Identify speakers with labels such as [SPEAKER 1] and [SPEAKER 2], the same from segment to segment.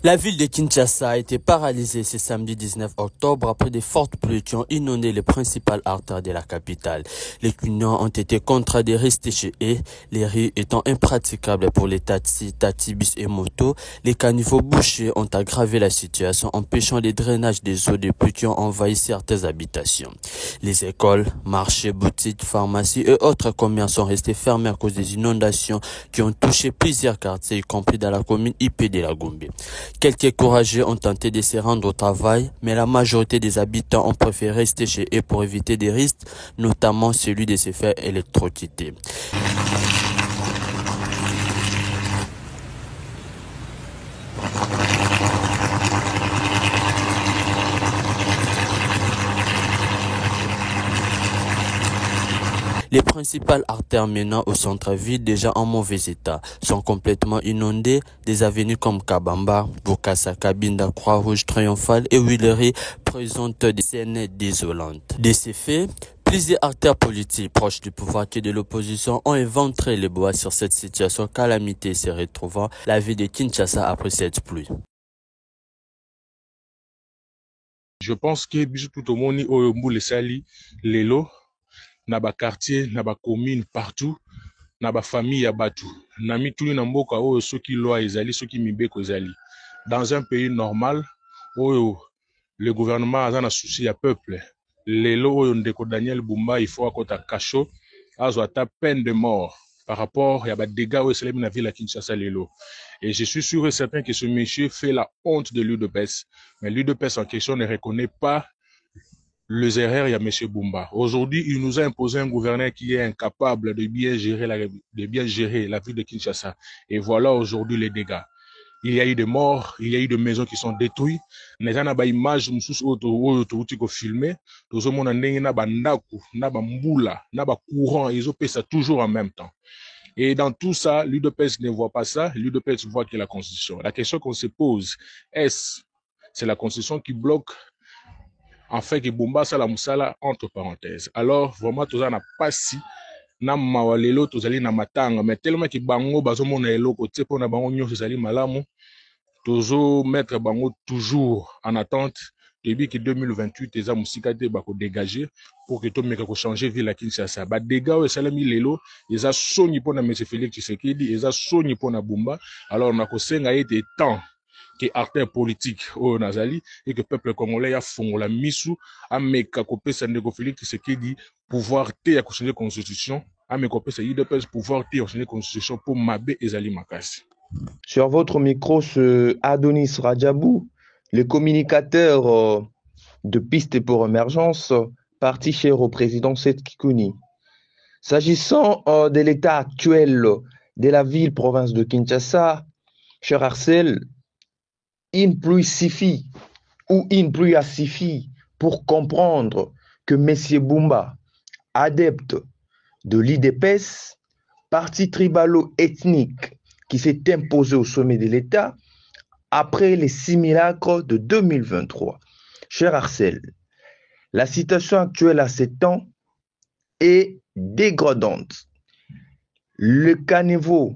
[SPEAKER 1] La ville de Kinshasa a été paralysée ce samedi 19 octobre après de fortes pluies qui ont inondé les principales artères de la capitale. Les clients ont été contraints de rester chez eux, les rues étant impraticables pour les taxis, taxibus et motos. Les caniveaux bouchés ont aggravé la situation, empêchant les drainages des eaux de pluie qui ont envahi certaines habitations. Les écoles, marchés, boutiques, pharmacies et autres commerces sont restés fermés à cause des inondations qui ont touché plusieurs quartiers, y compris dans la commune IP de la Gombe. Quelques courageux ont tenté de se rendre au travail, mais la majorité des habitants ont préféré rester chez eux pour éviter des risques, notamment celui de se faire électrocuter. Les principales artères menant au centre-ville, déjà en mauvais état, sont complètement inondées. Des avenues comme Kabamba, Bokassa, Kabinda, Croix-Rouge, Triomphale et Willery présentent des scènes désolantes. De ces faits, plusieurs acteurs politiques proches du pouvoir que de l'opposition ont éventré les bois sur cette situation calamité se retrouvant la ville de Kinshasa après cette pluie.
[SPEAKER 2] Je pense que tout le monde est sali, lelo, na ba quartier, na ba commune partout, na ba famille ya batu. Na mituli na mboka oyo soki loi ezali, soki mibeko ezali. Dans un pays normal, oyo le gouvernement a un souci ya peuple. Lelo oyo ndeko Daniel Bumba il faut akota kacho, azo ata peine de mort par rapport à des dégâts où c'est la ville à Kinshasa lelo. Et je suis sûr et certain que ce monsieur fait la honte de l'UDPS. Mais l'UDPS en question ne reconnaît pas les erreurs, il y a M. Bumba. Aujourd'hui, il nous a imposé un gouverneur qui est incapable de bien gérer la ville de Kinshasa. Et voilà aujourd'hui les dégâts. Il y a eu des morts, il y a eu des maisons qui sont détruites. Les gens n'ont pas d'image, nous sommes filmés. Nous sommes en courant, ils ont fait ça toujours en même temps. Et dans tout ça, l'UDPS ne voit pas ça, l'UDPS voit que la Constitution. La question qu'on se pose, c'est la Constitution qui bloque en fait que Bumba sala musala entre parenthèses. Alors vraiment tout ça n'a pas si na mawalelo tozali na matanga mais tellement que bango bazomona eloko te pona bango nyonso ezali malamu tozo mettre bango toujours en attente depuis que 2028 eza musika te bako dégager pour que to meka ko changer ville à Kinshasa ba dégâts o salami lelo eza soni pona M. Félix Tshisekedi eza soni pona Bumba. Alors on a ko senga été temps que acteurs politiques au Nazali et que le peuple congolais a fond la misou a meka kopesa ndeko Félix Tshisekedi pouvoir te ya changer constitution a meka kopesa UDPS pouvoir te ya changer constitution pour mabe ezali makasi.
[SPEAKER 3] Sur votre micro, ce Adonis Radjabou, le communicateur de Piste pour Émergence, parti cher au président Seth Kikouni. S'agissant de l'état actuel de la ville-province de Kinshasa, cher Arcel, une pluie suffit ou une pluie a suffi pour comprendre que M. Bumba, adepte de l'IDPS, parti tribalo-ethnique qui s'est imposé au sommet de l'État après les simulacres de 2023. Cher Arcel, la situation actuelle à ces temps est dégradante. Le caniveau,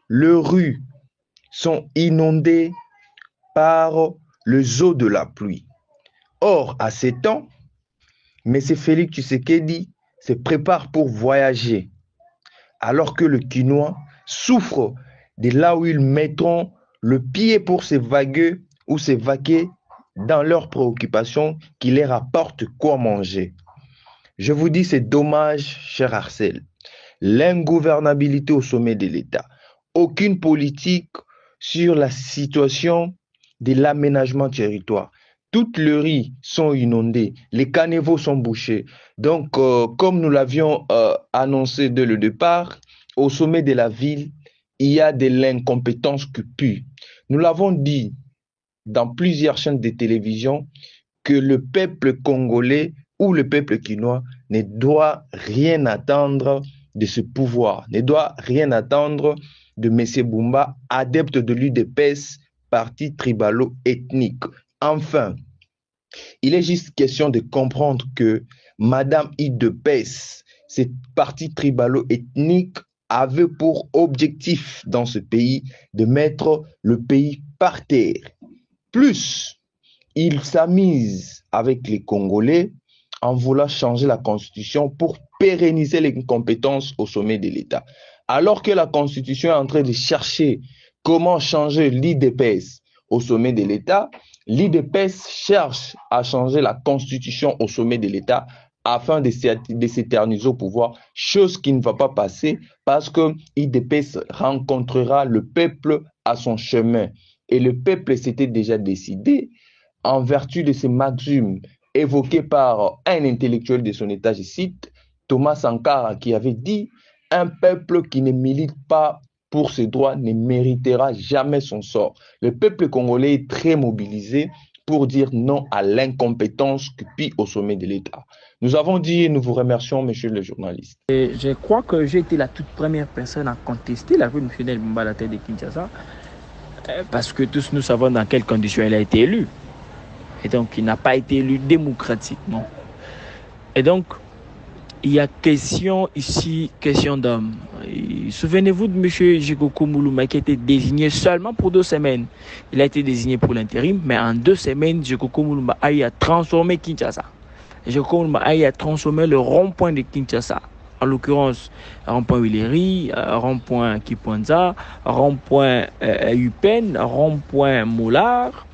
[SPEAKER 3] les rues sont inondées par les eaux de la pluie. Or, à ces temps, M. Félix Tshisekedi se prépare pour voyager, alors que le Quinois souffre de là où ils mettront le pied pour s'évaguer ou s'évaquer dans leurs préoccupations qui les rapportent quoi manger. Je vous dis, c'est dommage, cher Arcel. L'ingouvernabilité au sommet de l'État. Aucune politique sur la situation de l'aménagement territoire. Toutes les rues sont inondées, les caniveaux sont bouchés. Donc, comme nous l'avions annoncé dès le départ, au sommet de la ville, il y a de l'incompétence qui pue. Nous l'avons dit dans plusieurs chaînes de télévision que le peuple congolais ou le peuple quinois ne doit rien attendre de ce pouvoir, ne doit rien attendre de M. Bumba, adepte de l'UDPS, parti tribalo-ethnique. Enfin, il est juste question de comprendre que Madame UDPS, cette parti tribalo-ethnique, avait pour objectif dans ce pays de mettre le pays par terre. Plus, il s'amise avec les Congolais en voulant changer la constitution pour pérenniser les compétences au sommet de l'État. Alors que la constitution est en train de chercher comment changer l'IDPS au sommet de l'État, l'IDPS cherche à changer la constitution au sommet de l'État afin de s'éterniser au pouvoir, chose qui ne va pas passer parce que l'IDPS rencontrera le peuple à son chemin. Et le peuple s'était déjà décidé en vertu de ces maximes évoquées par un intellectuel de son état, je cite, Thomas Sankara, qui avait dit « Un peuple qui ne milite pas pour ses droits ne méritera jamais son sort ». Le peuple congolais est très mobilisé pour dire non à l'incompétence qui pille au sommet de l'État. Nous avons dit et nous vous remercions, monsieur le journaliste.
[SPEAKER 4] Et je crois que j'ai été la toute première personne à contester la vue de M. Daniel Bumba à la tête de Kinshasa, parce que tous nous savons dans quelles conditions il a été élu. Et donc, il n'a pas été élu démocratiquement. Et donc, il y a question ici, question d'homme. Souvenez-vous de M. Jikoko Moulouma qui a été désigné seulement pour 2 semaines. Il a été désigné pour l'intérim, mais en 2 semaines, Jikoko Moulouma a eu à transformer Kinshasa. Jikoko Moulouma a eu à transformer le rond-point de Kinshasa. En l'occurrence, rond-point Willeri, rond-point Kiponza, rond-point Upen, rond-point Moulard,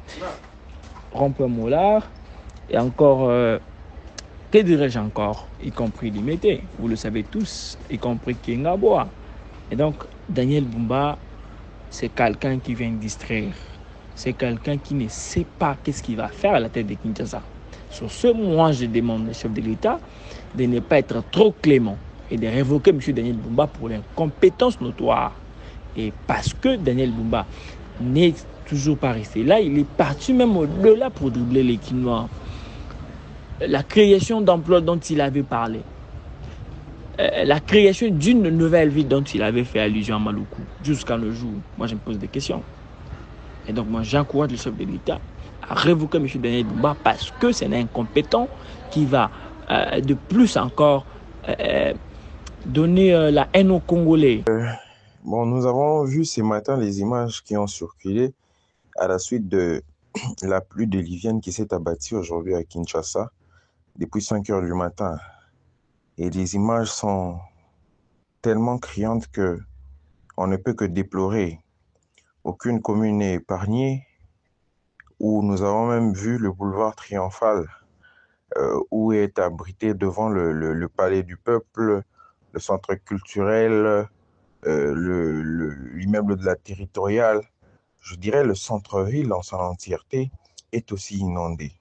[SPEAKER 4] et encore, que dirais-je encore, y compris Limité, vous le savez tous, y compris Kingaboa. Et donc, Daniel Bumba, c'est quelqu'un qui vient distraire. C'est quelqu'un qui ne sait pas qu'est-ce qu'il va faire à la tête de Kinshasa. Sur ce, moi, je demande au chef de l'État de ne pas être trop clément et de révoquer M. Daniel Bumba pour l'incompétence notoire. Et parce que Daniel Bumba n'est toujours pas resté là, il est parti même au-delà pour dribbler les Quinois. La création d'emplois dont il avait parlé, la création d'une nouvelle ville dont il avait fait allusion à Maluku, jusqu'à nos jours, moi je me pose des questions. Et donc moi j'encourage le chef de l'État à révoquer M. Daniel Bumba parce que c'est un incompétent qui va de plus encore donner la haine aux Congolais.
[SPEAKER 5] Bon, nous avons vu ce matin les images qui ont circulé à la suite de la pluie diluvienne qui s'est abattue aujourd'hui à Kinshasa depuis 5 heures du matin. Et les images sont tellement criantes que on ne peut que déplorer. Aucune commune n'est épargnée, où nous avons même vu le boulevard Triomphal, où est abrité devant le palais du peuple, le centre culturel, l'immeuble de la territoriale. Je dirais le centre-ville en son entièreté est aussi inondé.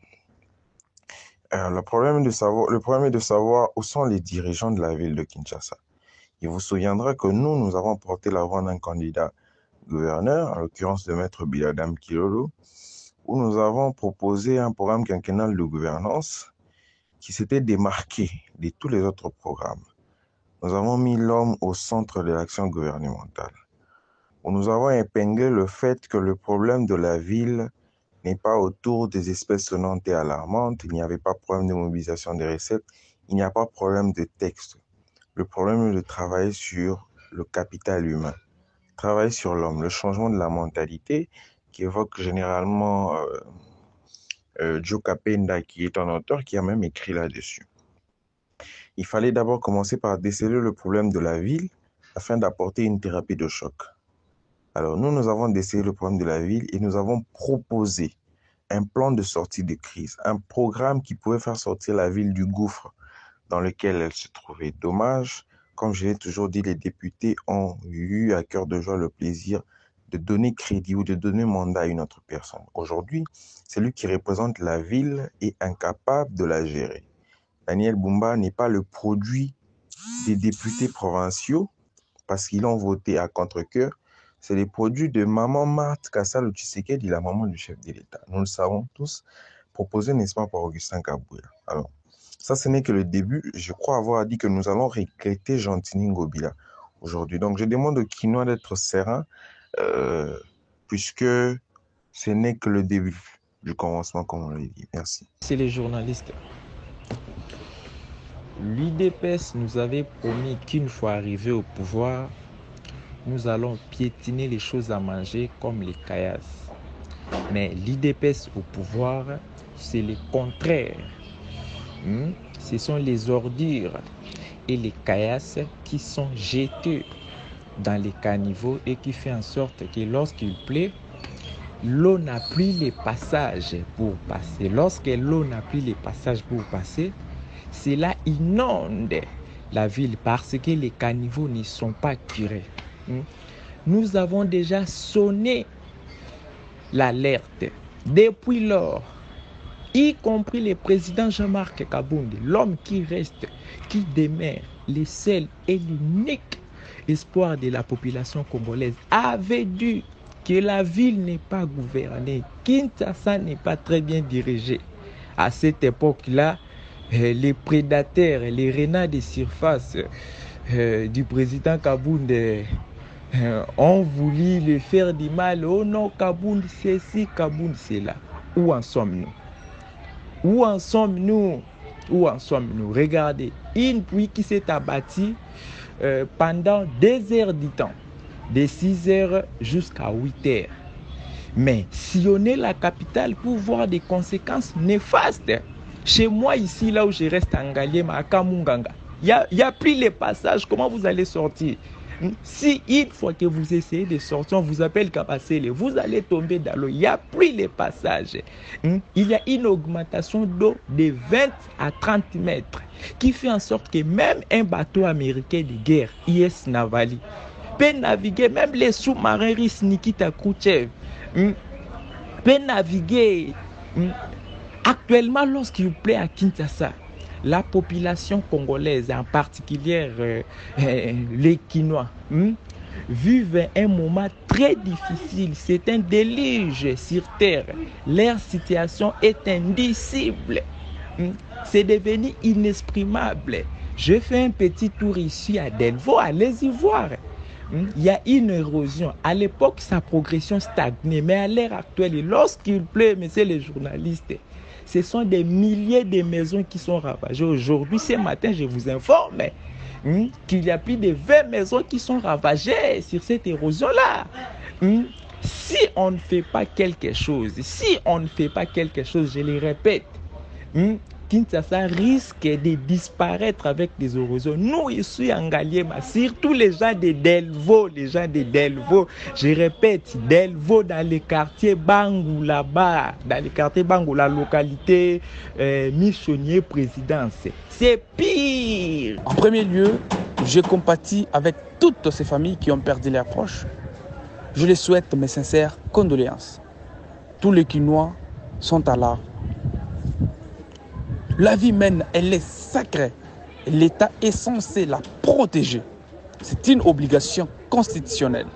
[SPEAKER 5] Le problème est de savoir où sont les dirigeants de la ville de Kinshasa. Il vous souviendra que nous avons porté la voix d'un candidat gouverneur, en l'occurrence de Maître Biladam Kilolo, où nous avons proposé un programme quinquennal de gouvernance qui s'était démarqué de tous les autres programmes. Nous avons mis l'homme au centre de l'action gouvernementale. Où nous avons épinglé le fait que le problème de la ville n'est pas autour des espèces sonnantes et alarmantes, il n'y avait pas de problème de mobilisation des recettes, il n'y a pas de problème de texte. Le problème est de travailler sur le capital humain, travailler sur l'homme, le changement de la mentalité qui évoque généralement Joe Kapenda, qui est un auteur qui a même écrit là-dessus. Il fallait d'abord commencer par déceler le problème de la ville afin d'apporter une thérapie de choc. Alors nous avons décelé le problème de la ville et nous avons proposé un plan de sortie de crise, un programme qui pouvait faire sortir la ville du gouffre dans lequel elle se trouvait. Dommage, comme je l'ai toujours dit, les députés ont eu à cœur de joie le plaisir de donner crédit ou de donner mandat à une autre personne. Aujourd'hui, celui qui représente la ville est incapable de la gérer. Daniel Bumba n'est pas le produit des députés provinciaux parce qu'ils l'ont voté à contre-cœur. C'est les produits de maman Marthe Kassalo Tshisekedi, la maman du chef de l'État. Nous le savons tous, proposé, n'est-ce pas, par Augustin Kabouya. Alors, ça, ce n'est que le début. Je crois avoir dit que nous allons regretter Gentini Ngobila aujourd'hui. Donc, je demande aux Kinois d'être sereins, puisque ce n'est que le début du commencement, comme on l'a dit. Merci.
[SPEAKER 6] C'est les journalistes. L'UDPS nous avait promis qu'une fois arrivé au pouvoir, nous allons piétiner les choses à manger comme les caillasses. Mais l'IDPS au pouvoir, c'est le contraire. Ce sont les ordures et les caillasses qui sont jetées dans les caniveaux et qui fait en sorte que lorsqu'il pleut, l'eau n'a plus les passages pour passer. Lorsque l'eau n'a plus les passages pour passer, cela inonde la ville parce que les caniveaux ne sont pas curés. Nous avons déjà sonné l'alerte depuis lors, y compris le président Jean-Marc Kaboundé, l'homme qui reste, qui demeure le seul et l'unique espoir de la population congolaise, avait dit que la ville n'est pas gouvernée, Kinshasa n'est pas très bien dirigée. À cette époque-là, les prédateurs, les renards de surface du président Kaboundé ont voulu le faire du mal. Oh non, Kaboundé c'est ci, Kaboundé c'est là. Où en sommes-nous? Où en sommes-nous? Où en sommes-nous? Regardez, une pluie qui s'est abattue pendant 2 heures du temps, de 6 heures jusqu'à 8 heures. Mais sillonner la capitale pour voir des conséquences néfastes. Chez moi, ici, là où je reste en Ngaliema, à Kamunganga, il n'y a plus les passages. Comment vous allez sortir? Si une fois que vous essayez de sortir, on vous appelle Kapasele, vous allez tomber dans l'eau. Il n'y a plus les passages. Il y a une augmentation d'eau de 20 à 30 mètres qui fait en sorte que même un bateau américain de guerre, IS Navali, peut naviguer, même les sous-marins russes Nikita Khrouchtchev, peut naviguer. Actuellement, lorsqu'il plaît à Kinshasa, la population congolaise, en particulier les Kinois, vivent un moment très difficile. C'est un déluge sur terre. Leur situation est indicible. C'est devenu inexprimable. Je fais un petit tour ici à Delvaux, allez-y voir. Il y a une érosion. À l'époque, sa progression stagnait, mais à l'heure actuelle, lorsqu'il pleut, messieurs les journalistes, ce sont des milliers de maisons qui sont ravagées. Aujourd'hui, ce matin, je vous informe qu'il y a plus de 20 maisons qui sont ravagées sur cette érosion-là. Si on ne fait pas quelque chose, je le répète, Kinshasa risque de disparaître avec des érosions. Nous, ici en Ngaliema, surtout les gens de Delvaux, je répète, Delvaux dans les quartiers Bangou là-bas, la localité Michonnier Présidence, c'est pire.
[SPEAKER 7] En premier lieu, je compatis avec toutes ces familles qui ont perdu leurs proches. Je les souhaite mes sincères condoléances. Tous les Kinois sont à l'art. La vie humaine, elle est sacrée. L'État est censé la protéger. C'est une obligation constitutionnelle.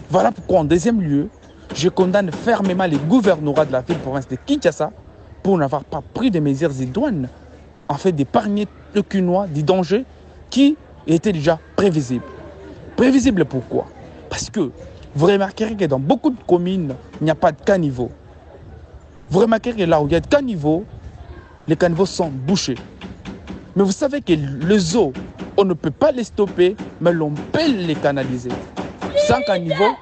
[SPEAKER 7] Voilà pourquoi, en deuxième lieu, je condamne fermement les gouvernorats de la ville-province de Kinshasa pour n'avoir pas pris des mesures idoines afin d'épargner le Kinois du danger qui était déjà prévisible. Prévisible pourquoi? Parce que vous remarquerez que dans beaucoup de communes, il n'y a pas de caniveau. Vous remarquerez que là où il y a de caniveaux, les caniveaux sont bouchés. Mais vous savez que les eaux, on ne peut pas les stopper, mais l'on peut les canaliser. Sans caniveau,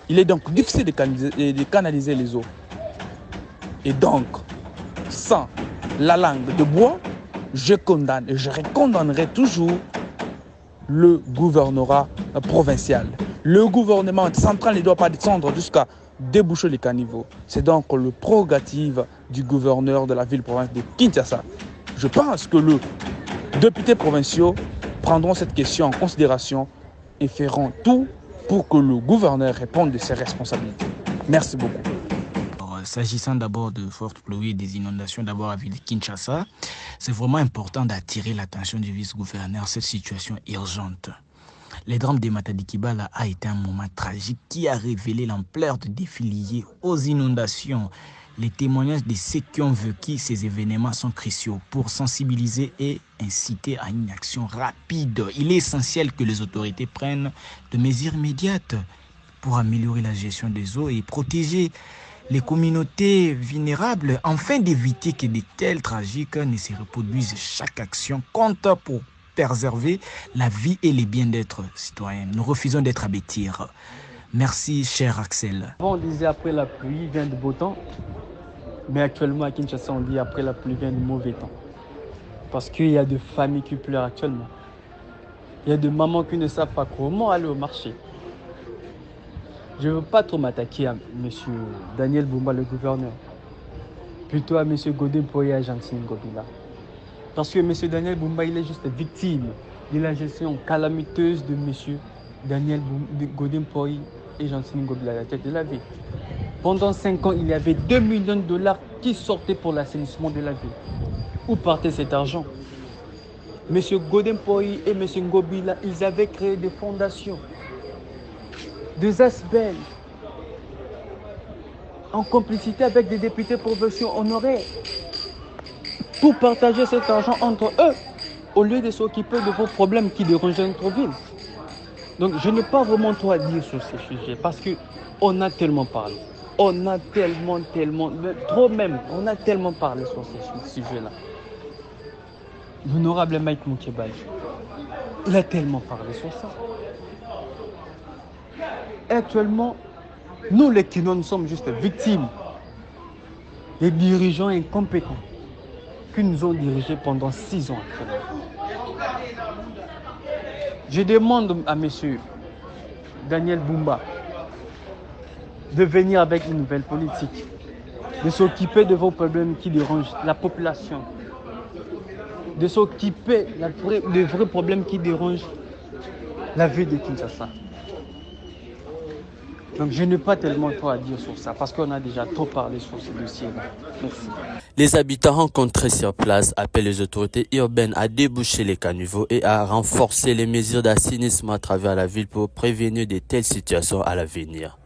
[SPEAKER 7] il est donc difficile de canaliser les eaux. Et donc, sans la langue de bois, je condamne et je condamnerai toujours le gouvernorat provincial. Le gouvernement central ne doit pas descendre jusqu'à déboucher les caniveaux. C'est donc le prérogative du gouverneur de la ville-province de Kinshasa. Je pense que les députés provinciaux prendront cette question en considération et feront tout pour que le gouverneur réponde de ses responsabilités. Merci beaucoup.
[SPEAKER 8] S'agissant d'abord de fortes pluies et des inondations d'abord à la ville de Kinshasa, c'est vraiment important d'attirer l'attention du vice-gouverneur à cette situation urgente. Le drame de Matadi Kibala a été un moment tragique qui a révélé l'ampleur de défis liés aux inondations. Les témoignages de ceux qui ont vécu ces événements sont cruciaux pour sensibiliser et inciter à une action rapide. Il est essentiel que les autorités prennent des mesures immédiates pour améliorer la gestion des eaux et protéger les communautés vulnérables afin d'éviter que de tels tragiques ne se reproduisent. Chaque action compte pour préserver la vie et les biens d'être citoyens. Nous refusons d'être à bêtir. Merci, cher Axel.
[SPEAKER 9] Avant, on disait après la pluie vient de beau temps. Mais actuellement, à Kinshasa, on dit après la pluie vient de mauvais temps. Parce qu'il y a des familles qui pleurent actuellement. Il y a des mamans qui ne savent pas comment aller au marché. Je ne veux pas trop m'attaquer à M. Daniel Bumba, le gouverneur. Plutôt à M. Godin Mpoyi et à Gentine Ngobila. Parce que M. Daniel Bumba, il est juste victime de la gestion calamiteuse de M. Daniel Godin Mpoyi et Gentine Ngobila à la tête de la ville. Pendant 5 ans, il y avait 2 millions de dollars qui sortaient pour l'assainissement de la ville. Où partait cet argent? M. Godin Mpoyi et M. Ngobila, ils avaient créé des fondations, des ASBEL, en complicité avec des députés provinciaux honorés, pour partager cet argent entre eux, au lieu de s'occuper de vos problèmes qui dérangent notre ville. Donc je n'ai pas vraiment trop à dire sur ces sujets, parce qu'on a tellement parlé. On a tellement, trop même, on a tellement parlé sur ces sujets-là. L'honorable Mike Moukébaï, il a tellement parlé sur ça. Et actuellement, nous les Kinois, nous sommes juste victimes des dirigeants incompétents qui nous ont dirigés pendant 6 ans actuellement. Je demande à M. Daniel Bumba de venir avec une nouvelle politique, de s'occuper de vos problèmes qui dérangent la population, de s'occuper des vrais problèmes qui dérangent la vie de Kinshasa. Donc je n'ai pas tellement trop à dire sur ça, parce qu'on a déjà trop parlé sur ce dossier-là. Merci.
[SPEAKER 1] Les habitants rencontrés sur place appellent les autorités urbaines à déboucher les caniveaux et à renforcer les mesures d'assainissement à travers la ville pour prévenir de telles situations à l'avenir.